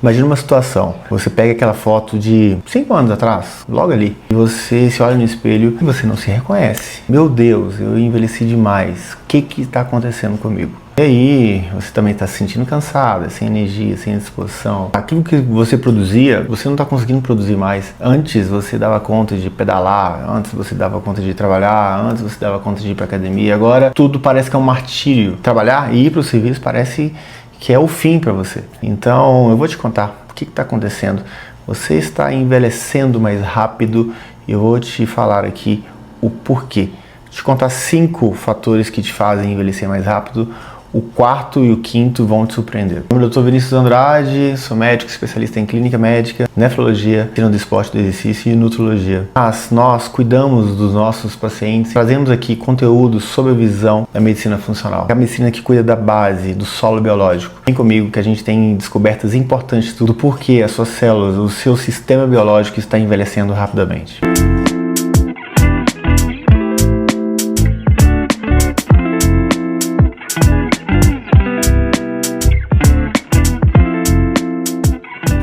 Imagina uma situação, você pega aquela foto de 5 anos atrás, logo ali, e você se olha no espelho e você não se reconhece. Meu Deus, eu envelheci demais, o que está acontecendo comigo? E aí, você também está se sentindo cansada, sem energia, sem disposição. Aquilo que você produzia, você não está conseguindo produzir mais. Antes você dava conta de pedalar, antes você dava conta de trabalhar, antes você dava conta de ir para academia. Agora tudo parece que é um martírio. Trabalhar e ir para o serviço parece que é o fim para você. Então eu vou te contar o que está acontecendo. Você está envelhecendo mais rápido e eu vou te falar aqui o porquê. Vou te contar 5 fatores que te fazem envelhecer mais rápido. O quarto e o quinto vão te surpreender. Meu nome é Dr. Vinícius Andrade, sou médico especialista em clínica médica, nefrologia, medicina do esporte, do exercício e nutrologia. Mas nós cuidamos dos nossos pacientes, trazemos aqui conteúdo sobre a visão da medicina funcional. É a medicina que cuida da base, do solo biológico. Vem comigo que a gente tem descobertas importantes do porquê as suas células, o seu sistema biológico está envelhecendo rapidamente.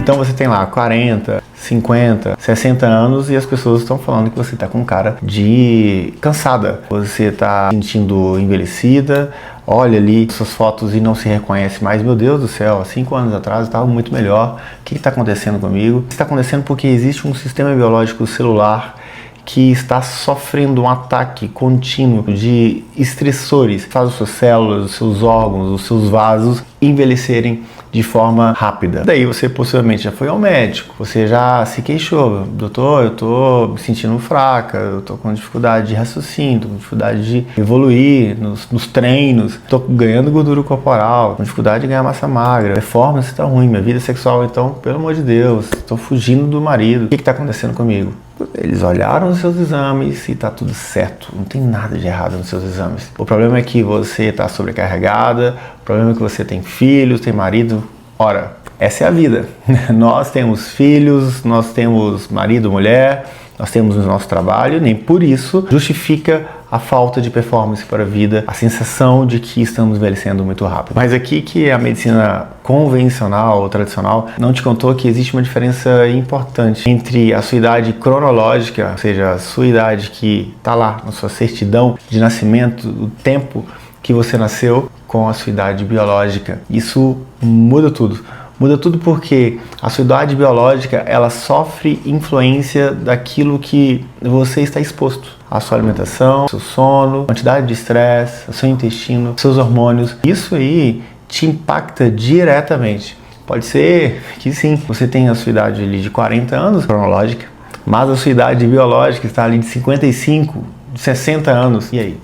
Então você tem lá 40, 50, 60 anos e as pessoas estão falando que você está com cara de cansada. Você está se sentindo envelhecida, olha ali suas fotos e não se reconhece mais. Meu Deus do céu, há 5 anos atrás eu estava muito melhor. O que está acontecendo comigo? Está acontecendo porque existe um sistema biológico celular que está sofrendo um ataque contínuo de estressores, faz as suas células, os seus órgãos, os seus vasos envelhecerem de forma rápida. Daí você possivelmente já foi ao médico, você já se queixou, doutor, eu tô me sentindo fraca, eu tô com dificuldade de raciocínio, tô com dificuldade de evoluir nos treinos, tô ganhando gordura corporal, com dificuldade de ganhar massa magra, performance tá ruim, minha vida sexual então, pelo amor de Deus, tô fugindo do marido, o que tá acontecendo comigo? Eles olharam os seus exames e tá tudo certo, não tem nada de errado nos seus exames. O problema é que você tá sobrecarregada, o problema é que você tem filhos, tem marido. Ora, essa é a vida. Nós temos filhos, nós temos marido, mulher, nós temos o nosso trabalho, nem por isso justifica a falta de performance para a vida, a sensação de que estamos envelhecendo muito rápido. Mas aqui que a medicina convencional ou tradicional não te contou que existe uma diferença importante entre a sua idade cronológica, ou seja, a sua idade que está lá na sua certidão de nascimento, o tempo que você nasceu, com a sua idade biológica. Isso muda tudo. Muda tudo porque a sua idade biológica, ela sofre influência daquilo que você está exposto. A sua alimentação, seu sono, quantidade de estresse, o seu intestino, seus hormônios. Isso aí te impacta diretamente. Pode ser que sim, você tenha a sua idade ali de 40 anos cronológica, mas a sua idade biológica está ali de 55, de 60 anos. E aí?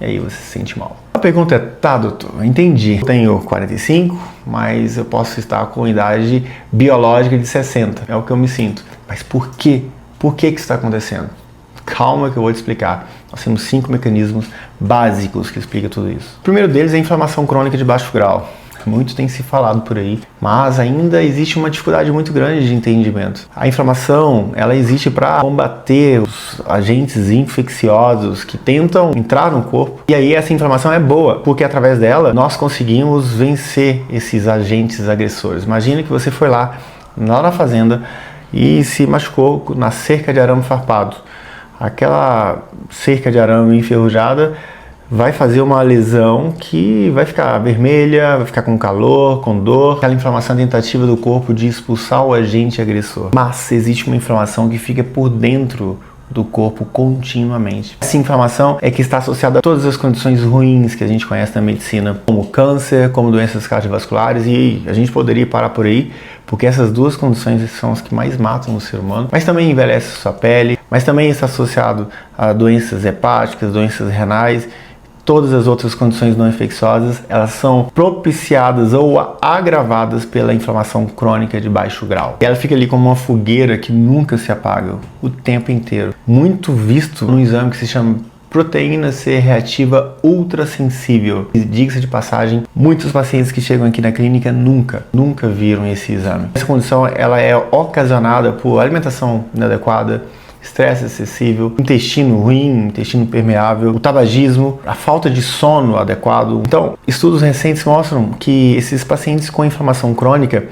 E aí você se sente mal. A pergunta é, tá doutor, eu entendi, eu tenho 45, mas eu posso estar com idade biológica de 60, é o que eu me sinto. Mas por quê? Por que isso está acontecendo? Calma que eu vou te explicar. Nós temos 5 mecanismos básicos que explicam tudo isso. O primeiro deles é a inflamação crônica de baixo grau. Muito tem se falado por aí, mas ainda existe uma dificuldade muito grande de entendimento. A inflamação, ela existe para combater os agentes infecciosos que tentam entrar no corpo. E aí essa inflamação é boa, porque através dela nós conseguimos vencer esses agentes agressores. Imagina que você foi lá na fazenda e se machucou na cerca de arame farpado. Aquela cerca de arame enferrujada vai fazer uma lesão que vai ficar vermelha, vai ficar com calor, com dor, aquela inflamação tentativa do corpo de expulsar o agente agressor. Mas existe uma inflamação que fica por dentro do corpo continuamente. Essa inflamação é que está associada a todas as condições ruins que a gente conhece na medicina, como câncer, como doenças cardiovasculares, e a gente poderia parar por aí, porque essas duas condições são as que mais matam o ser humano, mas também envelhece sua pele, mas também está associado a doenças hepáticas, doenças renais. Todas as outras condições não infecciosas, elas são propiciadas ou agravadas pela inflamação crônica de baixo grau. E ela fica ali como uma fogueira que nunca se apaga, o tempo inteiro. Muito visto num exame que se chama proteína C reativa ultrassensível. Diga-se de passagem, muitos pacientes que chegam aqui na clínica nunca viram esse exame. Essa condição ela é ocasionada por alimentação inadequada, estresse excessivo, intestino ruim, intestino permeável, o tabagismo, a falta de sono adequado. Então, estudos recentes mostram que esses pacientes com inflamação crônica,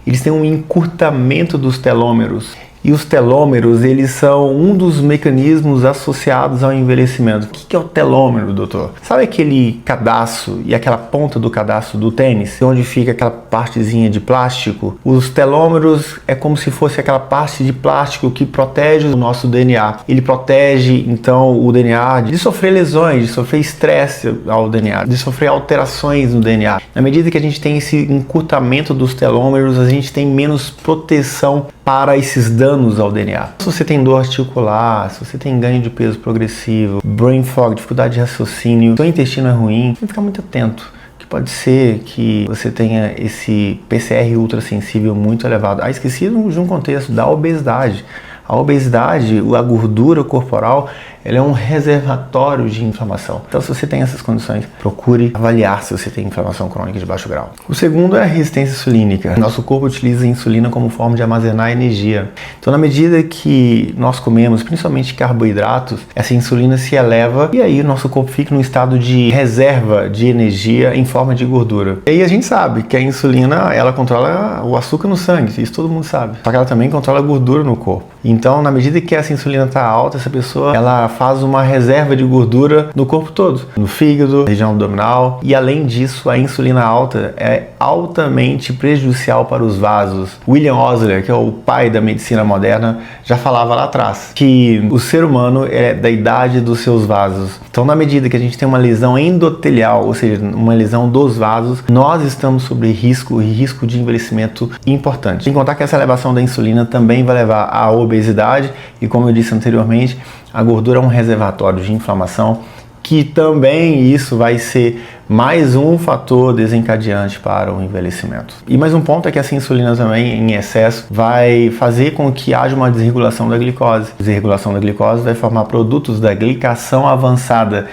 eles têm um encurtamento dos telômeros. E os telômeros, eles são um dos mecanismos associados ao envelhecimento. O que é o telômero, doutor? Sabe aquele cadarço e aquela ponta do cadarço do tênis, onde fica aquela partezinha de plástico? Os telômeros é como se fosse aquela parte de plástico que protege o nosso DNA. Ele protege, então, o DNA de sofrer lesões, de sofrer estresse ao DNA, de sofrer alterações no DNA. Na medida que a gente tem esse encurtamento dos telômeros, a gente tem menos proteção para esses danos ao DNA. Se você tem dor articular, se você tem ganho de peso progressivo, brain fog, dificuldade de raciocínio, seu intestino é ruim, tem que ficar muito atento. Que pode ser que você tenha esse PCR ultrassensível muito elevado. Esquecido de um contexto da obesidade. A obesidade, a gordura corporal, ela é um reservatório de inflamação. Então, se você tem essas condições, procure avaliar se você tem inflamação crônica de baixo grau. O segundo é a resistência insulínica. Nosso corpo utiliza a insulina como forma de armazenar energia. Então, na medida que nós comemos, principalmente carboidratos, essa insulina se eleva e aí o nosso corpo fica num estado de reserva de energia em forma de gordura. E aí a gente sabe que a insulina, ela controla o açúcar no sangue, isso todo mundo sabe. Só que ela também controla a gordura no corpo. Então, na medida que essa insulina está alta, essa pessoa, ela faz uma reserva de gordura no corpo todo, no fígado, região abdominal, e além disso, a insulina alta é altamente prejudicial para os vasos. William Osler, que é o pai da medicina moderna, já falava lá atrás que o ser humano é da idade dos seus vasos. Então, na medida que a gente tem uma lesão endotelial, ou seja, uma lesão dos vasos, nós estamos sob risco de envelhecimento importante. Sem contar que essa elevação da insulina também vai levar à obesidade e, como eu disse anteriormente, a gordura é um reservatório de inflamação, que também isso vai ser mais um fator desencadeante para o envelhecimento. E mais um ponto é que essa insulina também, em excesso, vai fazer com que haja uma desregulação da glicose. A desregulação da glicose vai formar produtos da glicação avançada,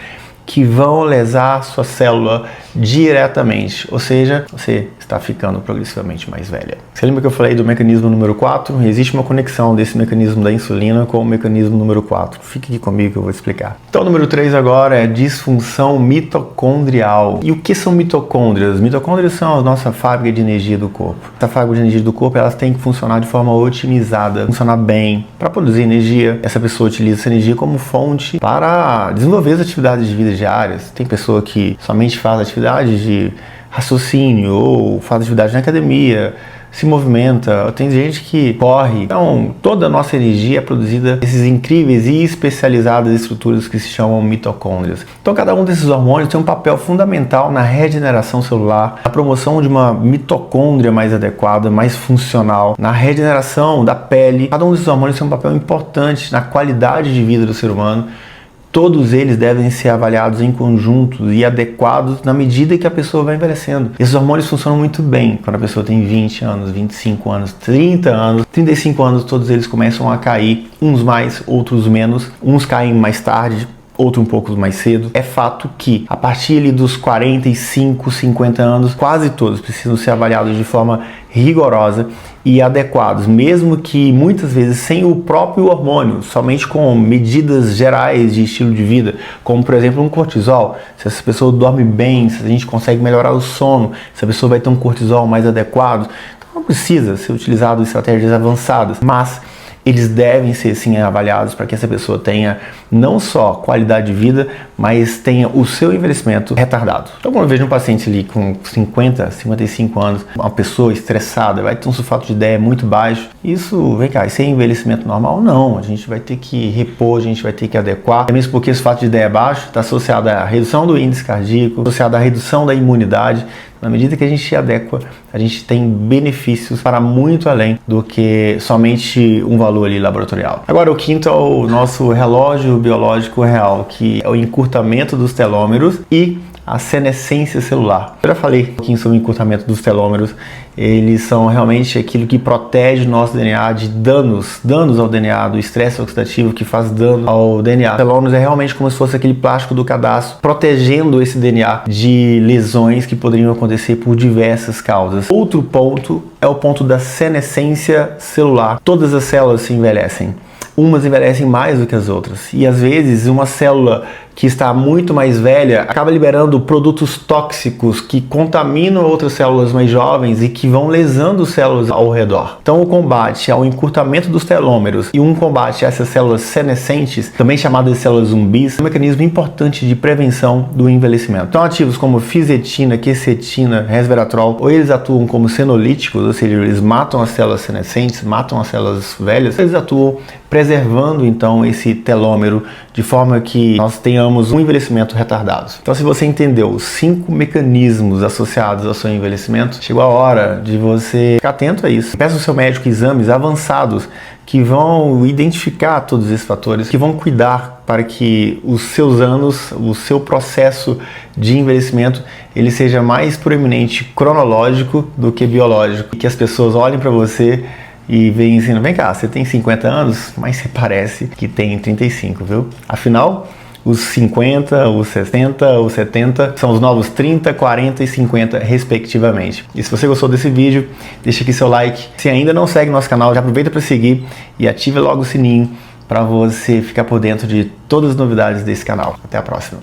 que vão lesar sua célula diretamente, ou seja, você está ficando progressivamente mais velha. Você lembra que eu falei do mecanismo número 4? Existe uma conexão desse mecanismo da insulina com o mecanismo número 4. Fique aqui comigo que eu vou explicar. Então, o número 3 agora é disfunção mitocondrial. E o que são mitocôndrias? Mitocôndrias são a nossa fábrica de energia do corpo. Essa fábrica de energia do corpo, elas têm que funcionar de forma otimizada, funcionar bem, para produzir energia. Essa pessoa utiliza essa energia como fonte para desenvolver as atividades de vida diárias. Tem pessoa que somente faz atividades de raciocínio ou faz atividade na academia, se movimenta, tem gente que corre. Então, toda a nossa energia é produzida desses incríveis e especializadas estruturas que se chamam mitocôndrias. Então, cada um desses hormônios tem um papel fundamental na regeneração celular, na promoção de uma mitocôndria mais adequada, mais funcional, na regeneração da pele. Cada um desses hormônios tem um papel importante na qualidade de vida do ser humano. Todos eles devem ser avaliados em conjunto e adequados na medida que a pessoa vai envelhecendo. Esses hormônios funcionam muito bem quando a pessoa tem 20 anos, 25 anos, 30 anos, 35 anos, todos eles começam a cair, uns mais, outros menos, uns caem mais tarde, outro um pouco mais cedo. É fato que a partir ali dos 45, 50 anos, quase todos precisam ser avaliados de forma rigorosa e adequados, mesmo que muitas vezes sem o próprio hormônio, somente com medidas gerais de estilo de vida, como por exemplo um cortisol. Se essa pessoa dorme bem, se a gente consegue melhorar o sono, se a pessoa vai ter um cortisol mais adequado, então não precisa ser utilizado estratégias avançadas, mas eles devem ser sim avaliados para que essa pessoa tenha não só qualidade de vida, mas tenha o seu envelhecimento retardado. Então, quando eu vejo um paciente ali com 50, 55 anos, uma pessoa estressada, vai ter um sulfato de ideia muito baixo, isso, vem cá, isso é envelhecimento normal? Não, a gente vai ter que repor, a gente vai ter que adequar, é mesmo porque esse sulfato de ideia baixo está associado à redução do índice cardíaco, associado à redução da imunidade. Na medida que a gente adequa, a gente tem benefícios para muito além do que somente um valor ali laboratorial. Agora, o quinto é o nosso relógio biológico real, que é o encurtamento dos telômeros e a senescência celular. Eu já falei um pouquinho sobre o encurtamento dos telômeros. Eles são realmente aquilo que protege o nosso DNA de danos ao DNA, do estresse oxidativo que faz dano ao DNA. O telômeros é realmente como se fosse aquele plástico do cadastro, protegendo esse DNA de lesões que poderiam acontecer por diversas causas. Outro ponto é o ponto da senescência celular. Todas as células se envelhecem. umas envelhecem mais do que as outras. E às vezes uma célula que está muito mais velha acaba liberando produtos tóxicos que contaminam outras células mais jovens e que vão lesando células ao redor. Então o combate ao encurtamento dos telômeros e um combate a essas células senescentes, também chamadas de células zumbis, é um mecanismo importante de prevenção do envelhecimento. Então ativos como fisetina, quercetina, resveratrol, ou eles atuam como senolíticos, ou seja, eles matam as células senescentes, matam as células velhas, eles atuam preservando então esse telômero de forma que nós tenhamos um envelhecimento retardado. Então, se você entendeu os 5 mecanismos associados ao seu envelhecimento, chegou a hora de você ficar atento a isso. Peça ao seu médico exames avançados que vão identificar todos esses fatores, que vão cuidar para que os seus anos, o seu processo de envelhecimento, ele seja mais proeminente cronológico do que biológico. E que as pessoas olhem para você e veem assim, vem cá, você tem 50 anos, mas você parece que tem 35, viu? Afinal, os 50, os 60, os 70 são os novos 30, 40 e 50 respectivamente. E se você gostou desse vídeo, deixa aqui seu like. Se ainda não segue nosso canal, já aproveita para seguir e ative logo o sininho para você ficar por dentro de todas as novidades desse canal. Até a próxima.